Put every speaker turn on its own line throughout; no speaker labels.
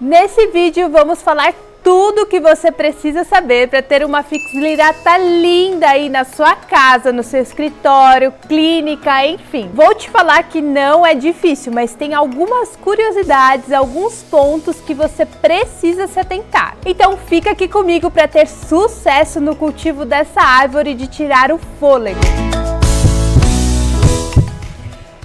Nesse vídeo vamos falar tudo o que você precisa saber para ter uma Ficus lirata linda aí na sua casa, no seu escritório, clínica, enfim. Vou te falar que não é difícil, mas tem algumas curiosidades, alguns pontos que você precisa se atentar. Então fica aqui comigo para ter sucesso no cultivo dessa árvore de tirar o fôlego.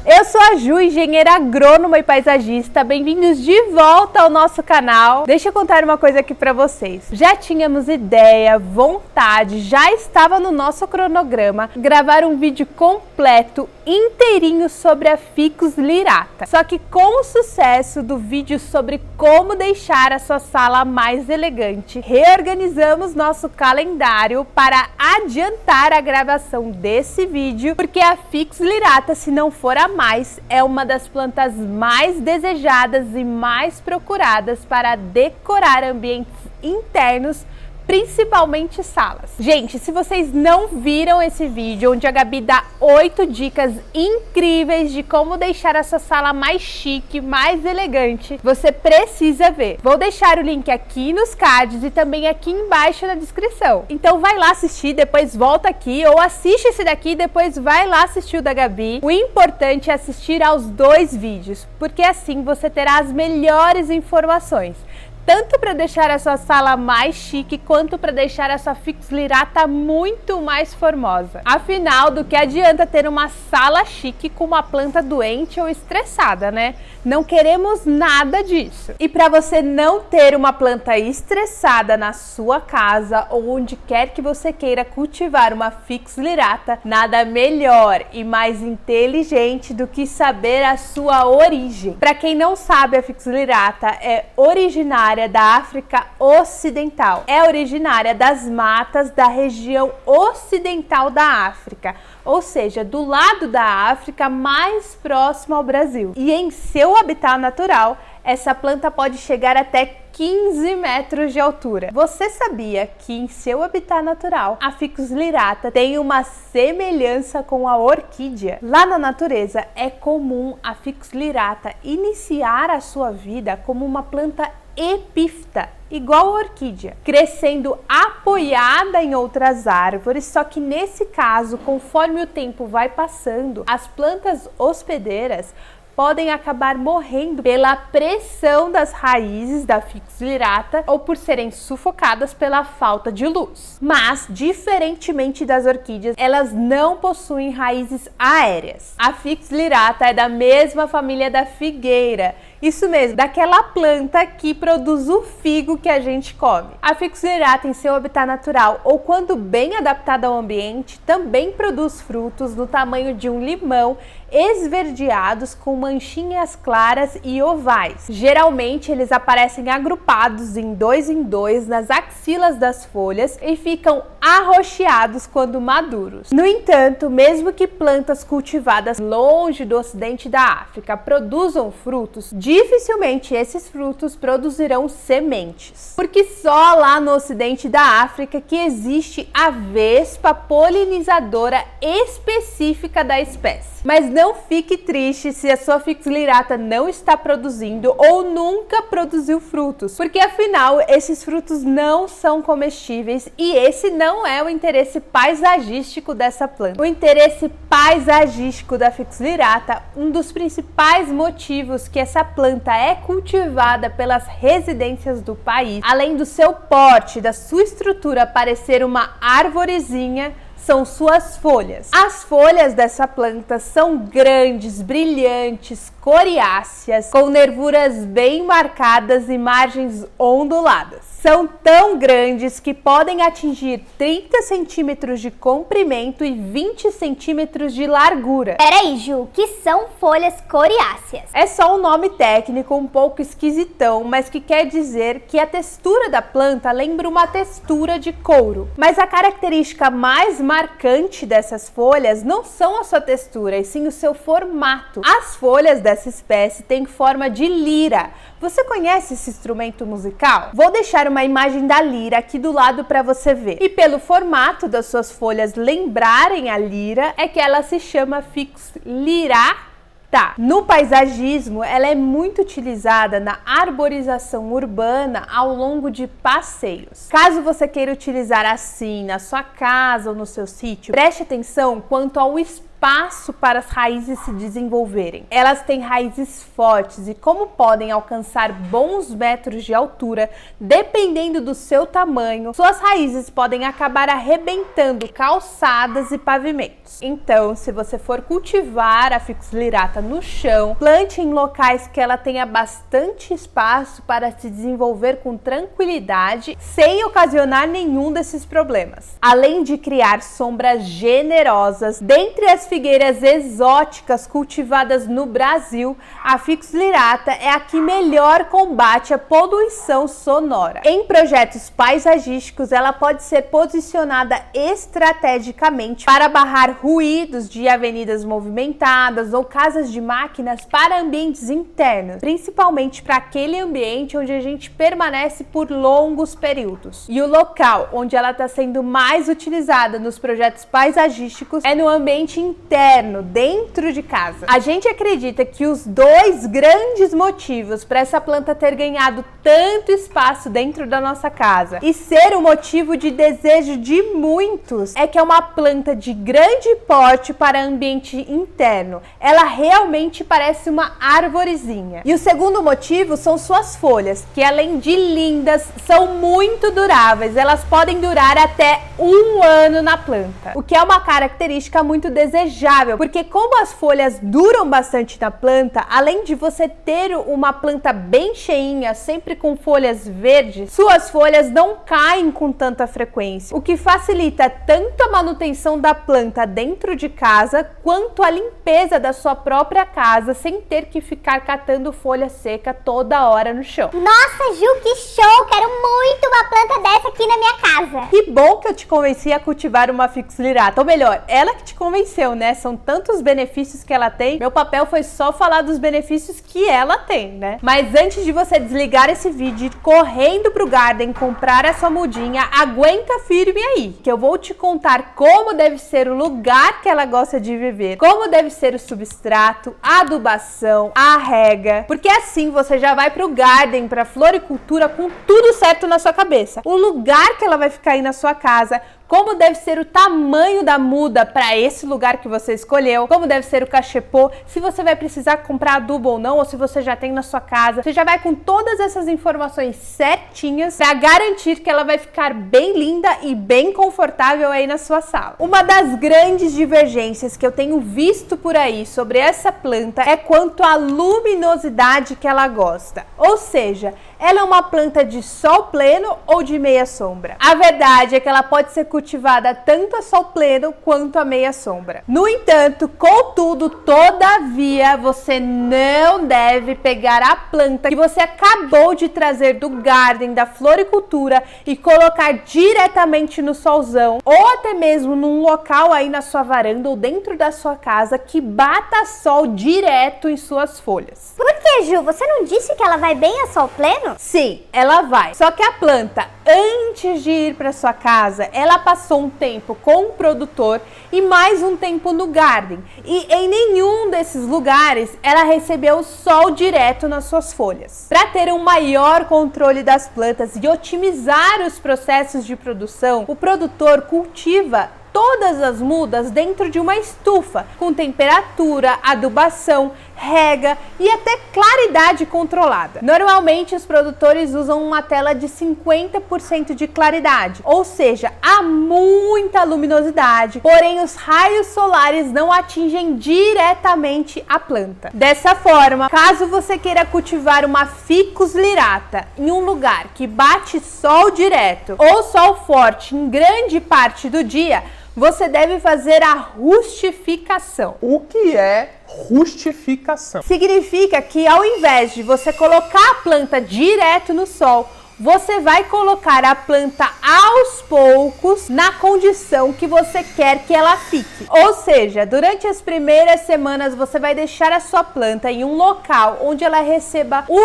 Eu sou a Ju, engenheira agrônoma e paisagista. Bem-vindos de volta ao nosso canal. Deixa eu contar uma coisa aqui para vocês. Já tínhamos ideia, vontade, já estava no nosso cronograma gravar um vídeo completo, inteirinho sobre a Ficus lirata. Só que com o sucesso do vídeo sobre como deixar a sua sala mais elegante, reorganizamos nosso calendário para adiantar a gravação desse vídeo, porque a Ficus lirata, se não for a mais, é uma das plantas mais desejadas e mais procuradas para decorar ambientes internos, principalmente salas. Gente, se vocês não viram esse vídeo onde a Gabi dá 8 dicas incríveis de como deixar a sua sala mais chique, mais elegante, você precisa ver. Vou deixar o link aqui nos cards e também aqui embaixo na descrição. Então vai lá assistir, depois volta aqui, ou assiste esse daqui e depois vai lá assistir o da Gabi. O importante é assistir aos 2 vídeos, porque assim você terá as melhores informações, tanto para deixar a sua sala mais chique, quanto para deixar a sua Ficus lirata muito mais formosa. Afinal, do que adianta ter uma sala chique com uma planta doente ou estressada, né? Não queremos nada disso. E para você não ter uma planta estressada na sua casa ou onde quer que você queira cultivar uma Ficus lirata, nada melhor e mais inteligente do que saber a sua origem. Para quem não sabe, a Ficus lirata é originária da África Ocidental. É originária das matas da região ocidental da África, ou seja, do lado da África mais próximo ao Brasil. E em seu habitat natural, essa planta pode chegar até 15 metros de altura. Você sabia que em seu habitat natural, a Ficus lirata tem uma semelhança com a orquídea? Lá na natureza, é comum a Ficus lirata iniciar a sua vida como uma planta epífita, igual a orquídea, crescendo apoiada em outras árvores, só que nesse caso, conforme o tempo vai passando, as plantas hospedeiras podem acabar morrendo pela pressão das raízes da Ficus lirata ou por serem sufocadas pela falta de luz. Mas, diferentemente das orquídeas, elas não possuem raízes aéreas. A Ficus lirata é da mesma família da figueira. Isso mesmo, daquela planta que produz o figo que a gente come. A Ficus lirata, em seu habitat natural ou quando bem adaptada ao ambiente, também produz frutos do tamanho de um limão, esverdeados com manchinhas claras e ovais. Geralmente eles aparecem agrupados em 2 nas axilas das folhas e ficam arroxeados quando maduros. No entanto, mesmo que plantas cultivadas longe do ocidente da África produzam frutos, dificilmente esses frutos produzirão sementes, porque só lá no ocidente da África que existe a vespa polinizadora específica da espécie. Mas não fique triste se a sua Ficus lirata não está produzindo ou nunca produziu frutos, porque afinal esses frutos não são comestíveis e esse não é o interesse paisagístico dessa planta. O interesse paisagístico da Ficus lirata, um dos principais motivos que essa planta é cultivada pelas residências do país, além do seu porte, da sua estrutura parecer uma arvorezinha, são suas folhas. As folhas dessa planta são grandes, brilhantes, coriáceas, com nervuras bem marcadas e margens onduladas. São tão grandes que podem atingir 30 centímetros de comprimento e 20 centímetros de largura.
Peraí, Ju, o que são folhas coriáceas?
É só um nome técnico um pouco esquisitão, mas que quer dizer que a textura da planta lembra uma textura de couro. Mas a característica mais marcante dessas folhas não são a sua textura, e sim o seu formato. As folhas dessa espécie têm forma de lira. Você conhece esse instrumento musical? Vou deixar uma imagem da lira aqui do lado para você ver. E pelo formato das suas folhas lembrarem a lira, é que ela se chama Ficus lirata. Tá, no paisagismo, ela é muito utilizada na arborização urbana ao longo de passeios. Caso você queira utilizar assim na sua casa ou no seu sítio, preste atenção quanto ao espaço para as raízes se desenvolverem. Elas têm raízes fortes e como podem alcançar bons metros de altura, dependendo do seu tamanho, suas raízes podem acabar arrebentando calçadas e pavimentos. Então, se você for cultivar a Ficus lyrata no chão, plante em locais que ela tenha bastante espaço para se desenvolver com tranquilidade, sem ocasionar nenhum desses problemas. Além de criar sombras generosas, dentre as figueiras exóticas cultivadas no Brasil, a Ficus lyrata é a que melhor combate a poluição sonora. Em projetos paisagísticos, ela pode ser posicionada estrategicamente para barrar ruídos de avenidas movimentadas ou casas de máquinas para ambientes internos, principalmente para aquele ambiente onde a gente permanece por longos períodos. E o local onde ela está sendo mais utilizada nos projetos paisagísticos é no ambiente interno, dentro de casa. A gente acredita que os dois grandes motivos para essa planta ter ganhado tanto espaço dentro da nossa casa e ser o motivo de desejo de muitos é que é uma planta de grande porte para ambiente interno. Ela realmente parece uma arvorezinha. E o segundo motivo são suas folhas, que além de lindas, são muito duráveis. Elas podem durar até 1 ano na planta, o que é uma característica muito desejável, porque como as folhas duram bastante na planta, além de você ter uma planta bem cheinha, sempre com folhas verdes, suas folhas não caem com tanta frequência, o que facilita tanto a manutenção da planta dentro de casa, quanto a limpeza da sua própria casa, sem ter que ficar catando folha seca toda hora no chão.
Nossa, Ju, que show! Quero muito uma planta dessa aqui na minha casa.
Que bom que eu te convenci a cultivar uma Ficus lyrata, ou melhor, ela que te convenceu, né? São tantos benefícios que ela tem, meu papel foi só falar dos benefícios que ela tem, né? Mas antes de você desligar esse vídeo e ir correndo pro Garden comprar a sua mudinha, aguenta firme aí, que eu vou te contar como deve ser o lugar que ela gosta de viver, como deve ser o substrato, a adubação, a rega, porque assim você já vai pro Garden, pra floricultura com tudo certo na sua cabeça. O lugar que ela vai ficar aí na sua casa, como deve ser o tamanho da muda para esse lugar que você escolheu, como deve ser o cachepô, se você vai precisar comprar adubo ou não, ou se você já tem na sua casa. Você já vai com todas essas informações certinhas para garantir que ela vai ficar bem linda e bem confortável aí na sua sala. Uma das grandes divergências que eu tenho visto por aí sobre essa planta é quanto à luminosidade que ela gosta. Ou seja, ela é uma planta de sol pleno ou de meia sombra? A verdade é que ela pode ser cultivada tanto a sol pleno quanto a meia sombra. No entanto, contudo, todavia, você não deve pegar a planta que você acabou de trazer do Garden, da floricultura, e colocar diretamente no solzão, ou até mesmo num local aí na sua varanda ou dentro da sua casa que bata sol direto em suas folhas.
Por que, Ju? Você não disse que ela vai bem a sol pleno?
Sim, ela vai. Só que a planta, antes de ir para sua casa, ela passou um tempo com o produtor e mais um tempo no Garden. E em nenhum desses lugares ela recebeu sol direto nas suas folhas. Para ter um maior controle das plantas e otimizar os processos de produção, o produtor cultiva todas as mudas dentro de uma estufa, com temperatura, adubação, rega e até claridade controlada. Normalmente os produtores usam uma tela de 50% de claridade, ou seja, há muita luminosidade, porém os raios solares não atingem diretamente a planta. Dessa forma, caso você queira cultivar uma Ficus lyrata em um lugar que bate sol direto ou sol forte em grande parte do dia, você deve fazer a rustificação.
O que é rustificação?
Significa que ao invés de você colocar a planta direto no sol, você vai colocar a planta aos poucos na condição que você quer que ela fique. Ou seja, durante as primeiras semanas você vai deixar a sua planta em um local onde ela receba 1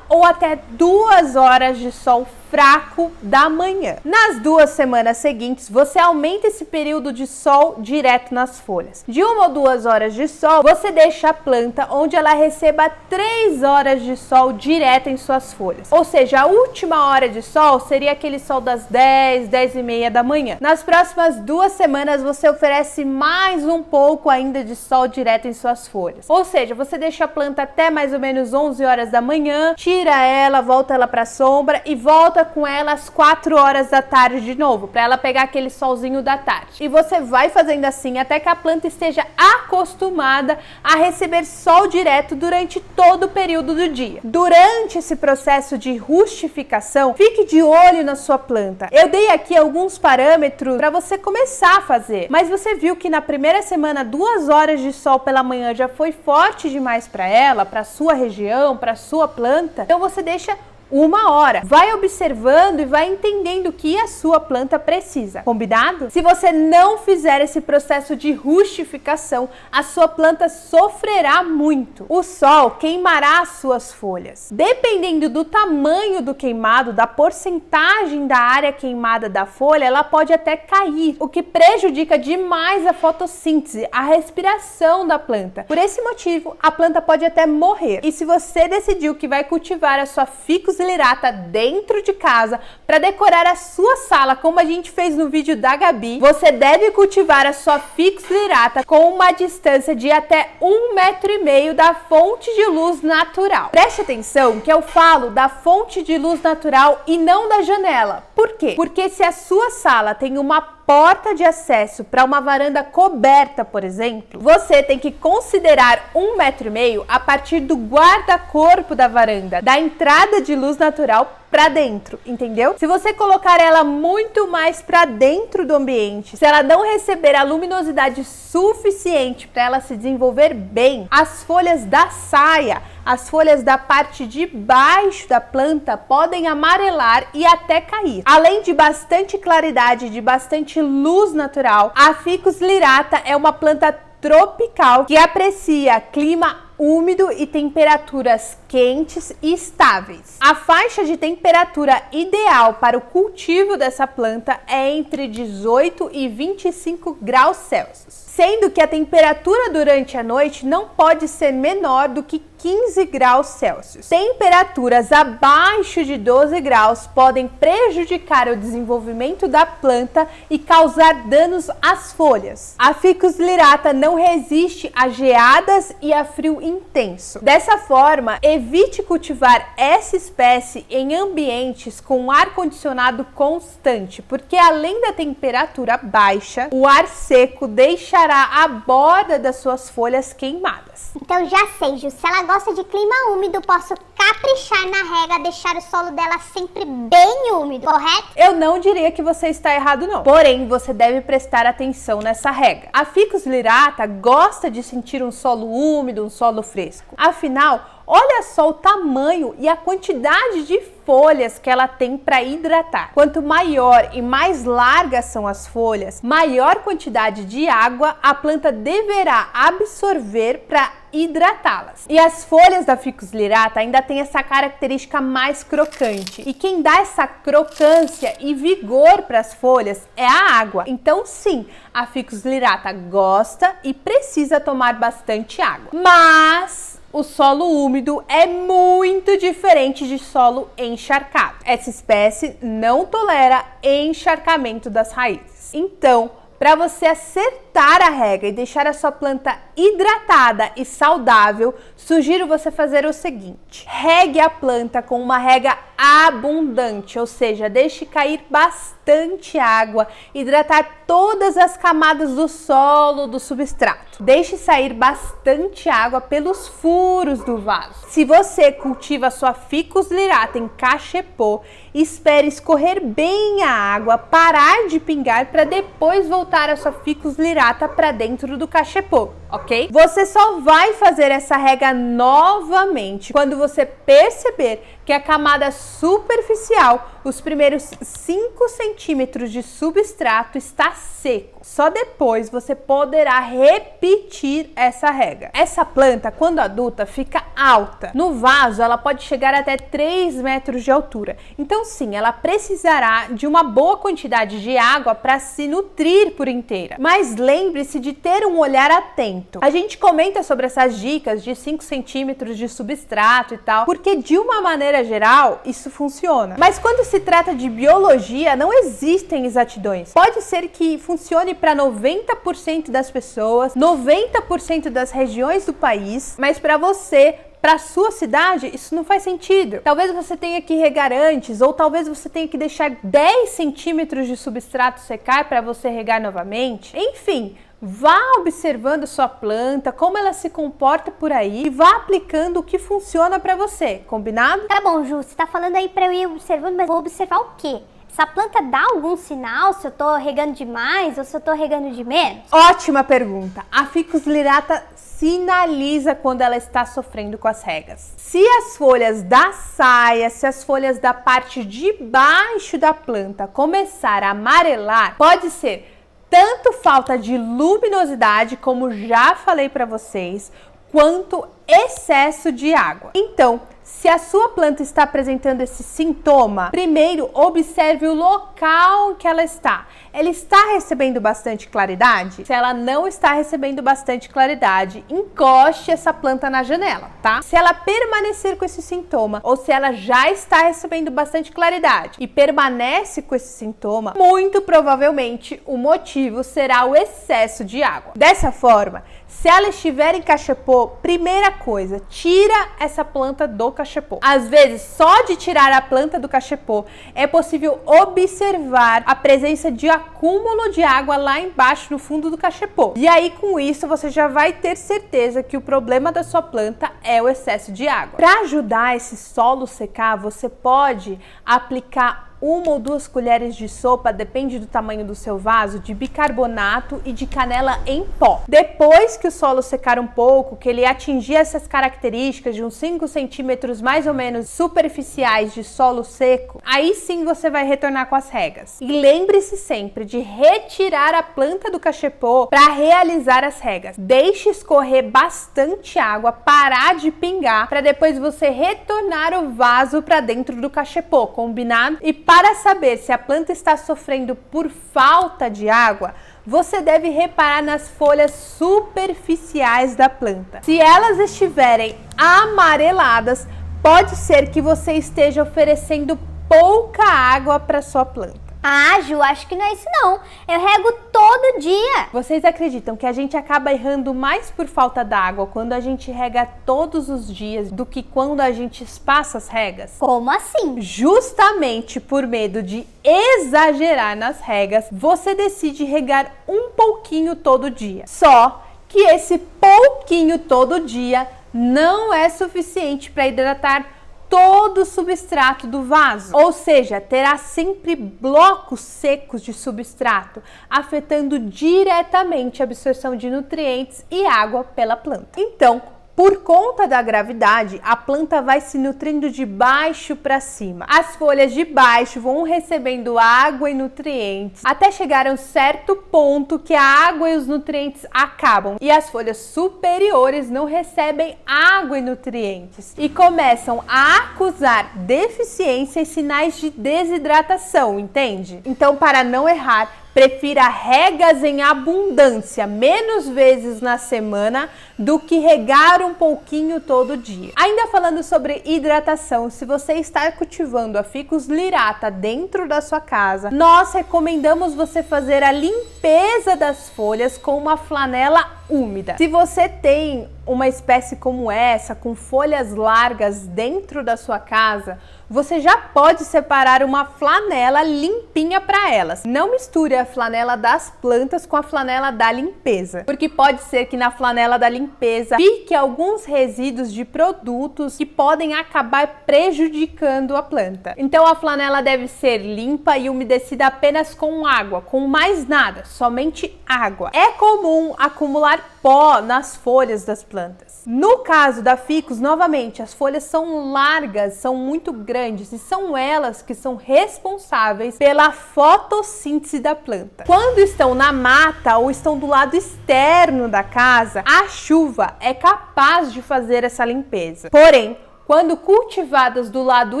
ou até 2 horas de sol fraco da manhã. Nas 2 semanas seguintes, você aumenta esse período de sol direto nas folhas. De 1 ou 2 horas de sol, você deixa a planta onde ela receba 3 horas de sol direto em suas folhas. Ou seja, a última hora de sol seria aquele sol das 10, 10 e meia da manhã. Nas próximas 2 semanas, você oferece mais um pouco ainda de sol direto em suas folhas. Ou seja, você deixa a planta até mais ou menos 11 horas da manhã, tira ela, volta ela para a sombra e volta com ela às 4 horas da tarde de novo, para ela pegar aquele solzinho da tarde. E você vai fazendo assim até que a planta esteja acostumada a receber sol direto durante todo o período do dia. Durante esse processo de rustificação, fique de olho na sua planta. Eu dei aqui alguns parâmetros para você começar a fazer, mas você viu que na primeira semana 2 horas de sol pela manhã já foi forte demais para ela, para sua região, para sua planta. Então você deixa 1 hora. Vai observando e vai entendendo o que a sua planta precisa. Combinado? Se você não fizer esse processo de rustificação, a sua planta sofrerá muito. O sol queimará as suas folhas. Dependendo do tamanho do queimado, da porcentagem da área queimada da folha, ela pode até cair, o que prejudica demais a fotossíntese, a respiração da planta. Por esse motivo, a planta pode até morrer. E se você decidiu que vai cultivar a sua Ficus lirata dentro de casa para decorar a sua sala, como a gente fez no vídeo da Gabi, você deve cultivar a sua Ficus lirata com uma distância de até 1,5 m da fonte de luz natural. Preste atenção que eu falo da fonte de luz natural e não da janela. Por quê? Porque se a sua sala tem uma porta de acesso para uma varanda coberta, por exemplo, você tem que considerar 1,5 m a partir do guarda-corpo da varanda, da entrada de luz natural para dentro, entendeu? Se você colocar ela muito mais para dentro do ambiente, se ela não receber a luminosidade suficiente para ela se desenvolver bem, as folhas da saia, as folhas da parte de baixo da planta podem amarelar e até cair. Além de bastante claridade, de bastante luz natural, a Ficus lirata é uma planta tropical que aprecia clima úmido e temperaturas quentes e estáveis. A faixa de temperatura ideal para o cultivo dessa planta é entre 18 e 25 graus Celsius, sendo que a temperatura durante a noite não pode ser menor do que 15 graus Celsius. Temperaturas abaixo de 12 graus podem prejudicar o desenvolvimento da planta e causar danos às folhas. A Ficus lirata não resiste a geadas e a frio intenso. Dessa forma, evite cultivar essa espécie em ambientes com ar-condicionado constante, porque além da temperatura baixa, o ar seco deixará a borda das suas folhas queimadas.
Então já sei, Ju, se ela gosta de clima úmido, posso caprichar na rega, deixar o solo dela sempre bem úmido, correto?
Eu não diria que você está errado não, porém você deve prestar atenção nessa rega. A Ficus lirata gosta de sentir um solo úmido, um solo fresco. Afinal, olha só o tamanho e a quantidade de folhas que ela tem para hidratar. Quanto maior e mais largas são as folhas, maior quantidade de água a planta deverá absorver para hidratá-las. E as folhas da Ficus lirata ainda tem essa característica mais crocante. E quem dá essa crocância e vigor para as folhas é a água. Então sim, a Ficus lirata gosta e precisa tomar bastante água. Mas o solo úmido é muito diferente de solo encharcado. Essa espécie não tolera encharcamento das raízes. Então, para você acertar a rega e deixar a sua planta hidratada e saudável, sugiro você fazer o seguinte: regue a planta com uma rega abundante, ou seja, deixe cair bastante água, hidratar todas as camadas do solo, do substrato. Deixe sair bastante água pelos furos do vaso. Se você cultiva a sua Ficus lirata em cachepô, espere escorrer bem a água, parar de pingar para depois voltar a sua Ficus lirata para dentro do cachepô, ok? Você só vai fazer essa rega novamente quando você perceber que que a camada superficial, os primeiros 5 centímetros de substrato está seco. Só depois você poderá repetir essa rega. Essa planta, quando adulta, fica alta. No vaso, ela pode chegar até 3 metros de altura. Então sim, ela precisará de uma boa quantidade de água para se nutrir por inteira. Mas lembre-se de ter um olhar atento. A gente comenta sobre essas dicas de 5 centímetros de substrato e tal, porque de uma maneira geral, isso funciona. Mas quando se trata de biologia, não existem exatidões. Pode ser que funcione para 90% das pessoas, 90% das regiões do país, mas para você, para sua cidade, isso não faz sentido. Talvez você tenha que regar antes, ou talvez você tenha que deixar 10 centímetros de substrato secar para você regar novamente. Enfim, vá observando sua planta, como ela se comporta por aí e vá aplicando o que funciona para você, combinado?
Tá bom, Ju, você tá falando aí pra eu ir observando, mas vou observar o quê? Essa planta dá algum sinal se eu tô regando demais ou se eu tô regando de menos?
Ótima pergunta. A Ficus lyrata sinaliza quando ela está sofrendo com as regas. Se as folhas da saia, se as folhas da parte de baixo da planta começar a amarelar, pode ser tanto falta de luminosidade, como já falei para vocês, quanto excesso de água. Então, se a sua planta está apresentando esse sintoma, primeiro observe o local que ela está. Ela está recebendo bastante claridade? Se ela não está recebendo bastante claridade, encoste essa planta na janela, tá? Se ela permanecer com esse sintoma, ou se ela já está recebendo bastante claridade e permanece com esse sintoma, muito provavelmente o motivo será o excesso de água. Dessa forma, se ela estiver em cachepô, primeira coisa, tira essa planta do cachepô. Às vezes, só de tirar a planta do cachepô, é possível observar a presença de acúmulo de água lá embaixo no fundo do cachepô. E aí, com isso, você já vai ter certeza que o problema da sua planta é o excesso de água. Para ajudar esse solo secar, você pode aplicar 1 ou 2 colheres de sopa, depende do tamanho do seu vaso, de bicarbonato e de canela em pó. Depois que o solo secar um pouco, que ele atingir essas características de uns 5 centímetros mais ou menos superficiais de solo seco, aí sim você vai retornar com as regas. E lembre-se sempre de retirar a planta do cachepô para realizar as regas. Deixe escorrer bastante água, parar de pingar, para depois você retornar o vaso para dentro do cachepô, combinado? E para saber se a planta está sofrendo por falta de água, você deve reparar nas folhas superficiais da planta. Se elas estiverem amareladas, pode ser que você esteja oferecendo pouca água para sua planta.
Ah, Ju, acho que não é isso não. Eu rego todo dia.
Vocês acreditam que a gente acaba errando mais por falta d'água quando a gente rega todos os dias do que quando a gente espaça as regas?
Como assim?
Justamente por medo de exagerar nas regas, você decide regar um pouquinho todo dia. Só que esse pouquinho todo dia não é suficiente para hidratar todo o substrato do vaso, ou seja, terá sempre blocos secos de substrato, afetando diretamente a absorção de nutrientes e água pela planta. Então, por conta da gravidade, a planta vai se nutrindo de baixo para cima. As folhas de baixo vão recebendo água e nutrientes até chegar a um certo ponto que a água e os nutrientes acabam e as folhas superiores não recebem água e nutrientes e começam a acusar deficiência e sinais de desidratação, entende? Então, para não errar, prefira regas em abundância, menos vezes na semana, do que regar um pouquinho todo dia. Ainda falando sobre hidratação, se você está cultivando a Ficus lyrata dentro da sua casa, nós recomendamos você fazer a limpeza das folhas com uma flanela úmida. Se você tem uma espécie como essa, com folhas largas dentro da sua casa, você já pode separar uma flanela limpinha para elas. Não misture a flanela das plantas com a flanela da limpeza, porque pode ser que na flanela da limpeza fique alguns resíduos de produtos que podem acabar prejudicando a planta. Então a flanela deve ser limpa e umedecida apenas com água, com mais nada, somente água. É comum acumular pó nas folhas das plantas. No caso da ficus, novamente, as folhas são largas, são muito grandes e são elas que são responsáveis pela fotossíntese da planta. Quando estão na mata ou estão do lado externo da casa, a chuva é capaz de fazer essa limpeza. Porém, quando cultivadas do lado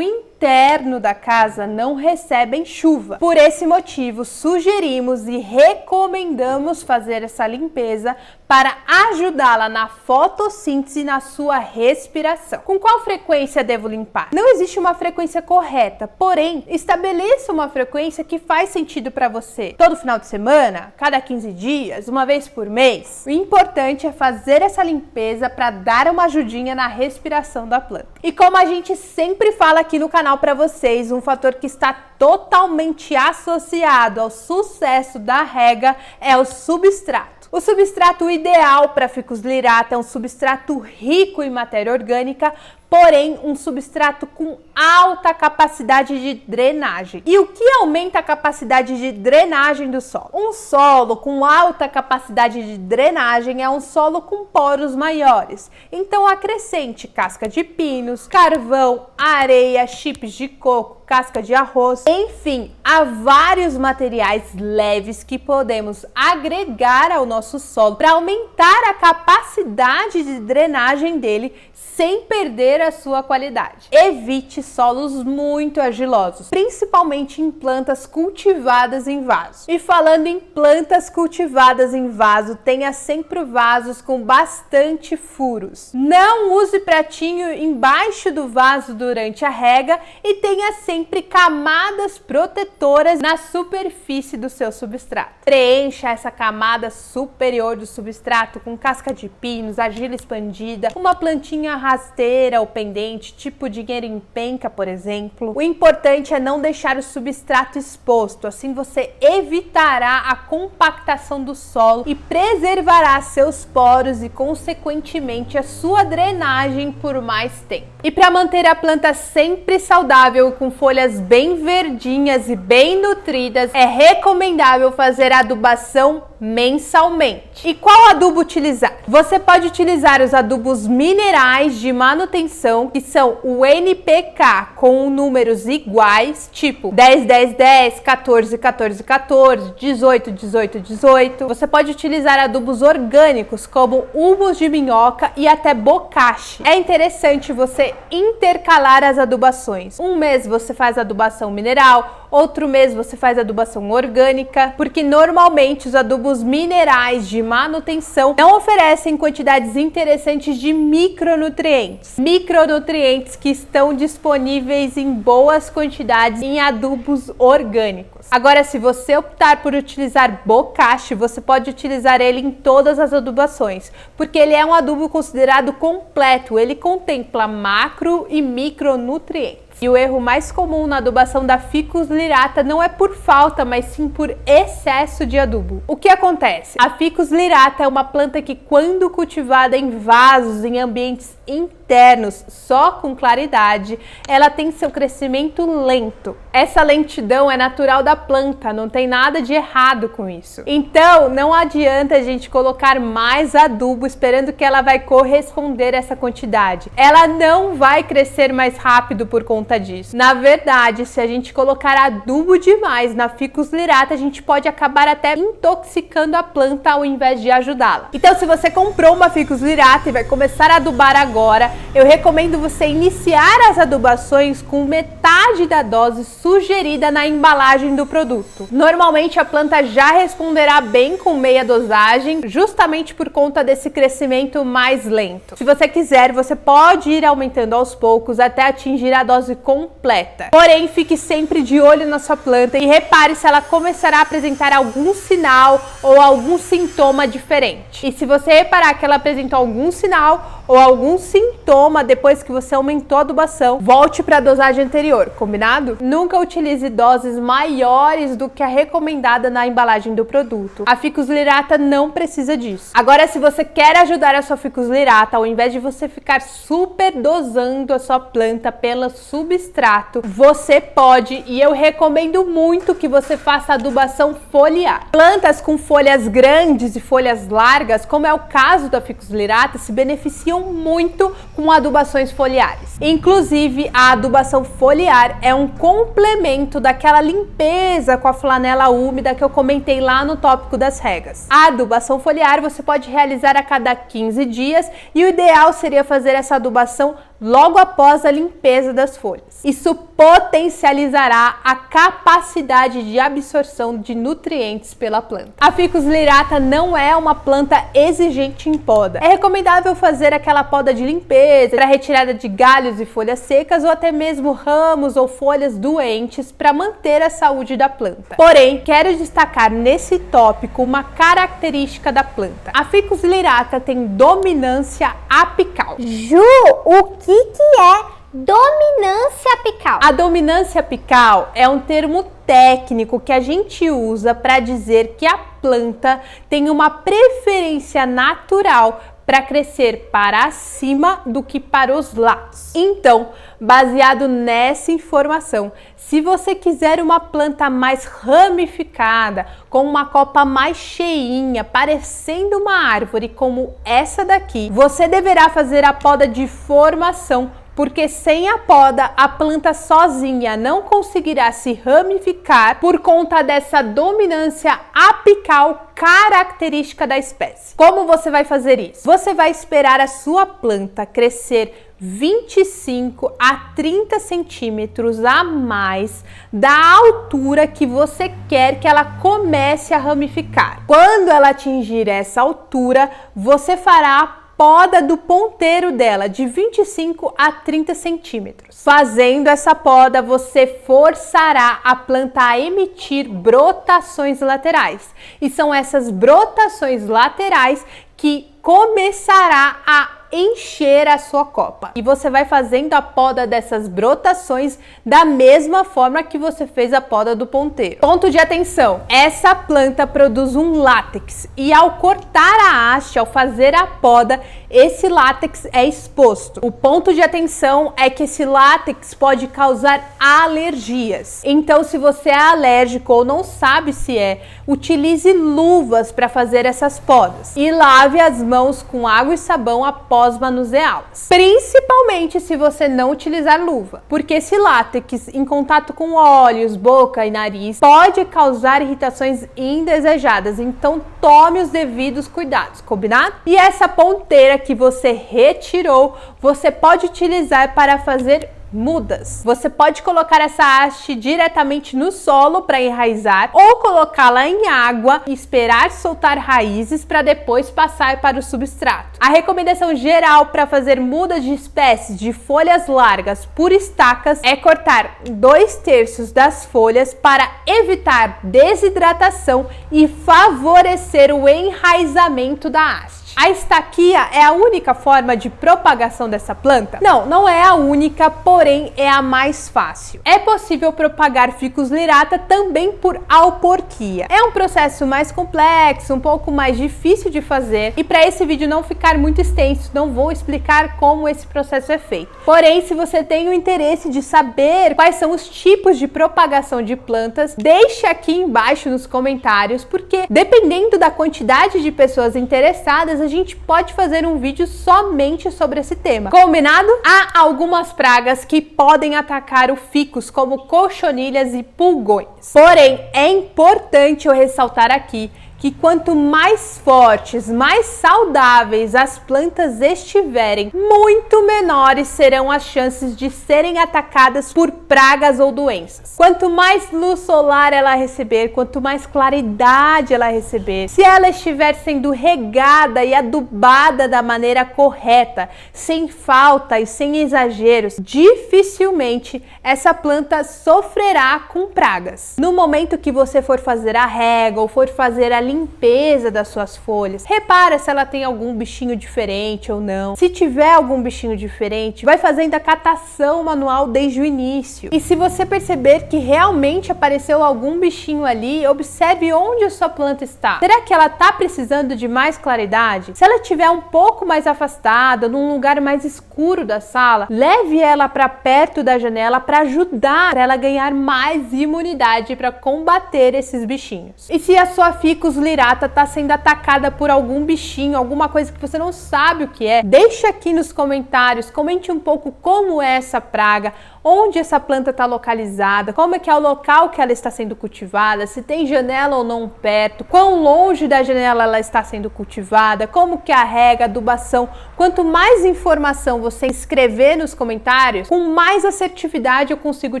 interno da casa, não recebem chuva. Por esse motivo, sugerimos e recomendamos fazer essa limpeza para ajudá-la na fotossíntese e na sua respiração. Com qual frequência devo limpar? Não existe uma frequência correta, porém, estabeleça uma frequência que faz sentido para você. Todo final de semana, cada 15 dias, uma vez por mês. O importante é fazer essa limpeza para dar uma ajudinha na respiração da planta. E como a gente sempre fala aqui no canal para vocês, um fator que está totalmente associado ao sucesso da rega é o substrato. O substrato ideal para Ficus lyrata é um substrato rico em matéria orgânica, porém um substrato com alta capacidade de drenagem. E o que aumenta a capacidade de drenagem do solo? Um solo com alta capacidade de drenagem é um solo com poros maiores. Então acrescente casca de pinos, carvão, areia, chips de coco, casca de arroz, enfim, há vários materiais leves que podemos agregar ao nosso solo para aumentar a capacidade de drenagem dele sem perder a sua qualidade. Evite solos muito argilosos, principalmente em plantas cultivadas em vaso. E falando em plantas cultivadas em vaso, tenha sempre vasos com bastante furos. Não use pratinho embaixo do vaso durante a rega e tenha sempre camadas protetoras na superfície do seu substrato. Preencha essa camada superior do substrato com casca de pinos, argila expandida, uma plantinha rasteira ou pendente, tipo dinheiro em penca, por exemplo. O importante é não deixar o substrato exposto, assim você evitará a compactação do solo e preservará seus poros e, consequentemente, a sua drenagem por mais tempo. E para manter a planta sempre saudável, com folhas bem verdinhas e bem nutridas, é recomendável fazer adubação mensalmente. E qual adubo utilizar? Você pode utilizar os adubos minerais de manutenção, que são o NPK com números iguais, tipo 10, 10, 10, 14, 14, 14, 18, 18, 18. Você pode utilizar adubos orgânicos, como humus de minhoca e até bocashi. É interessante você intercalar as adubações. Um mês você faz adubação mineral, outro mês você faz adubação orgânica, porque normalmente os adubos minerais de manutenção não oferecem quantidades interessantes de micronutrientes. Micronutrientes que estão disponíveis em boas quantidades em adubos orgânicos. Agora, se você optar por utilizar bocashi, você pode utilizar ele em todas as adubações, porque ele é um adubo considerado completo, ele contempla macro e micronutrientes. E o erro mais comum na adubação da Ficus lyrata não é por falta, mas sim por excesso de adubo. O que acontece? A Ficus lyrata é uma planta que, quando cultivada em vasos, em ambientes internos, só com claridade, ela tem seu crescimento lento. Essa lentidão é natural da planta, não tem nada de errado com isso. Então, não adianta a gente colocar mais adubo esperando que ela vai corresponder a essa quantidade. Ela não vai crescer mais rápido por conta disso. Na verdade, se a gente colocar adubo demais na Ficus lyrata, a gente pode acabar até intoxicando a planta ao invés de ajudá-la. Então, se você comprou uma Ficus lyrata e vai começar a adubar agora, eu recomendo você iniciar as adubações com metade da dose sugerida na embalagem do produto. Normalmente a planta já responderá bem com meia dosagem, justamente por conta desse crescimento mais lento. Se você quiser, você pode ir aumentando aos poucos até atingir a dose completa. Porém, fique sempre de olho na sua planta e repare se ela começará a apresentar algum sinal ou algum sintoma diferente. E se você reparar que ela apresentou algum sinal ou algum sintoma depois que você aumentou a adubação, volte para a dosagem anterior, combinado? Nunca utilize doses maiores do que a recomendada na embalagem do produto. A ficus lirata não precisa disso. Agora, se você quer ajudar a sua ficus lirata, ao invés de você ficar super dosando a sua planta pelo substrato, você pode, e eu recomendo muito que você faça adubação foliar. Plantas com folhas grandes e folhas largas, como é o caso da ficus lirata, se beneficiam muito com adubações foliares. Inclusive, a adubação foliar é um complemento daquela limpeza com a flanela úmida que eu comentei lá no tópico das regas. A adubação foliar você pode realizar a cada 15 dias e o ideal seria fazer essa adubação logo após a limpeza das folhas. Isso potencializará a capacidade de absorção de nutrientes pela planta. A ficus lirata não é uma planta exigente em poda. É recomendável fazer aquela poda de limpeza para retirada de galhos e folhas secas ou até mesmo ramos ou folhas doentes para manter a saúde da planta. Porém, quero destacar nesse tópico uma característica da planta. A ficus lirata tem dominância apical.
Ju, o que é dominância apical?
A dominância apical é um termo técnico que a gente usa para dizer que a planta tem uma preferência natural para crescer para cima do que para os lados. Então, baseado nessa informação, se você quiser uma planta mais ramificada, com uma copa mais cheinha, parecendo uma árvore como essa daqui, você deverá fazer a poda de formação, porque sem a poda, a planta sozinha não conseguirá se ramificar por conta dessa dominância apical característica da espécie. Como você vai fazer isso? Você vai esperar a sua planta crescer 25 a 30 centímetros a mais da altura que você quer que ela comece a ramificar. Quando ela atingir essa altura, você fará a poda do ponteiro dela de 25 a 30 centímetros. Fazendo essa poda, você forçará a planta a emitir brotações laterais. E são essas brotações laterais que começará a encher a sua copa. E você vai fazendo a poda dessas brotações da mesma forma que você fez a poda do ponteiro. Ponto de atenção: essa planta produz um látex e ao cortar a haste, ao fazer a poda, esse látex é exposto. O ponto de atenção é que esse látex pode causar alergias. Então, se você é alérgico ou não sabe se é, utilize luvas para fazer essas podas e lave as mãos com água e sabão após manuseá-las. Principalmente se você não utilizar luva, porque esse látex em contato com olhos, boca e nariz pode causar irritações indesejadas. Então tome os devidos cuidados, combinado? E essa ponteira que você retirou, você pode utilizar para fazer mudas. Você pode colocar essa haste diretamente no solo para enraizar ou colocá-la em água e esperar soltar raízes para depois passar para o substrato. A recomendação geral para fazer mudas de espécies de folhas largas por estacas é cortar 2/3 das folhas para evitar desidratação e favorecer o enraizamento da haste. A estaquia é a única forma de propagação dessa planta? Não, não é a única, porém é a mais fácil. É possível propagar ficus lirata também por auporquia. É um processo mais complexo, um pouco mais difícil de fazer, e para esse vídeo não ficar muito extenso, não vou explicar como esse processo é feito. Porém, se você tem o interesse de saber quais são os tipos de propagação de plantas, deixe aqui embaixo nos comentários, porque dependendo da quantidade de pessoas interessadas, a gente pode fazer um vídeo somente sobre esse tema. Combinado? Há algumas pragas que podem atacar o ficus, como cochonilhas e pulgões. Porém, é importante eu ressaltar aqui que quanto mais fortes, mais saudáveis as plantas estiverem, muito menores serão as chances de serem atacadas por pragas ou doenças. Quanto mais luz solar ela receber, quanto mais claridade ela receber, se ela estiver sendo regada e adubada da maneira correta, sem falta e sem exageros, dificilmente essa planta sofrerá com pragas. No momento que você for fazer a rega ou for fazer a limpeza das suas folhas. Repara se ela tem algum bichinho diferente ou não. Se tiver algum bichinho diferente, vai fazendo a catação manual desde o início. E se você perceber que realmente apareceu algum bichinho ali, observe onde a sua planta está. Será que ela está precisando de mais claridade? Se ela estiver um pouco mais afastada, num lugar mais escuro da sala, leve ela para perto da janela para ajudar ela a ganhar mais imunidade para combater esses bichinhos. E se a sua Ficus lyrata está sendo atacada por algum bichinho, alguma coisa que você não sabe o que é, deixa aqui nos comentários, comente um pouco como é essa praga, onde essa planta está localizada, como é que é o local que ela está sendo cultivada, se tem janela ou não perto, quão longe da janela ela está sendo cultivada, como que é a rega, adubação. Quanto mais informação você escrever nos comentários, com mais assertividade eu consigo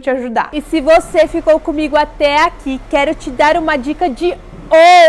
te ajudar. E se você ficou comigo até aqui, quero te dar uma dica de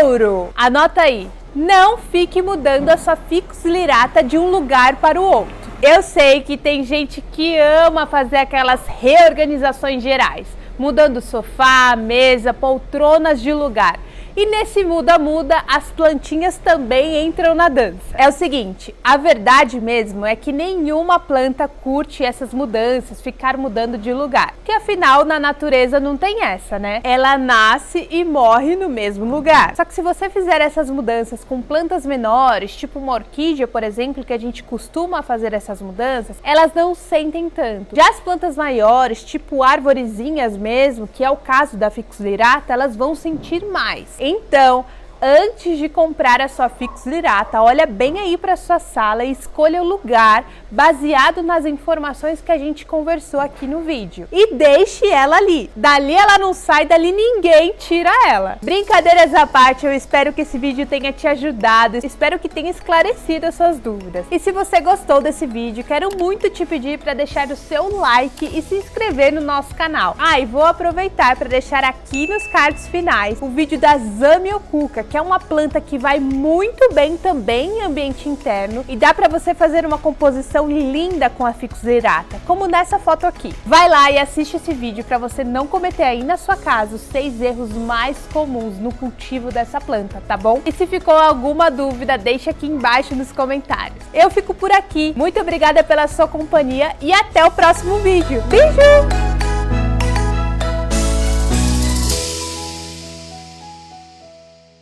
ouro. Anota aí, não fique mudando a sua Ficus lyrata de um lugar para o outro. Eu sei que tem gente que ama fazer aquelas reorganizações gerais, mudando sofá, mesa, poltronas de lugar. E nesse muda-muda, as plantinhas também entram na dança. É o seguinte, a verdade mesmo é que nenhuma planta curte essas mudanças, ficar mudando de lugar. Porque afinal, na natureza não tem essa, né? Ela nasce e morre no mesmo lugar. Só que se você fizer essas mudanças com plantas menores, tipo uma orquídea, por exemplo, que a gente costuma fazer essas mudanças, elas não sentem tanto. Já as plantas maiores, tipo arvorezinhas mesmo, que é o caso da Ficus lyrata, elas vão sentir mais. Então, antes de comprar a sua Ficus lyrata, olha bem aí para sua sala e escolha o lugar baseado nas informações que a gente conversou aqui no vídeo. E deixe ela ali. Dali ela não sai, dali ninguém tira ela. Brincadeiras à parte, eu espero que esse vídeo tenha te ajudado, espero que tenha esclarecido as suas dúvidas. E se você gostou desse vídeo, quero muito te pedir para deixar o seu like e se inscrever no nosso canal. E vou aproveitar para deixar aqui nos cards finais o vídeo da Zamioculca, que é uma planta que vai muito bem também em ambiente interno e dá para você fazer uma composição linda com a Ficus lyrata, como nessa foto aqui. Vai lá e assiste esse vídeo para você não cometer aí na sua casa os 6 erros mais comuns no cultivo dessa planta, tá bom? E se ficou alguma dúvida, deixa aqui embaixo nos comentários. Eu fico por aqui, muito obrigada pela sua companhia e até o próximo vídeo. Beijo!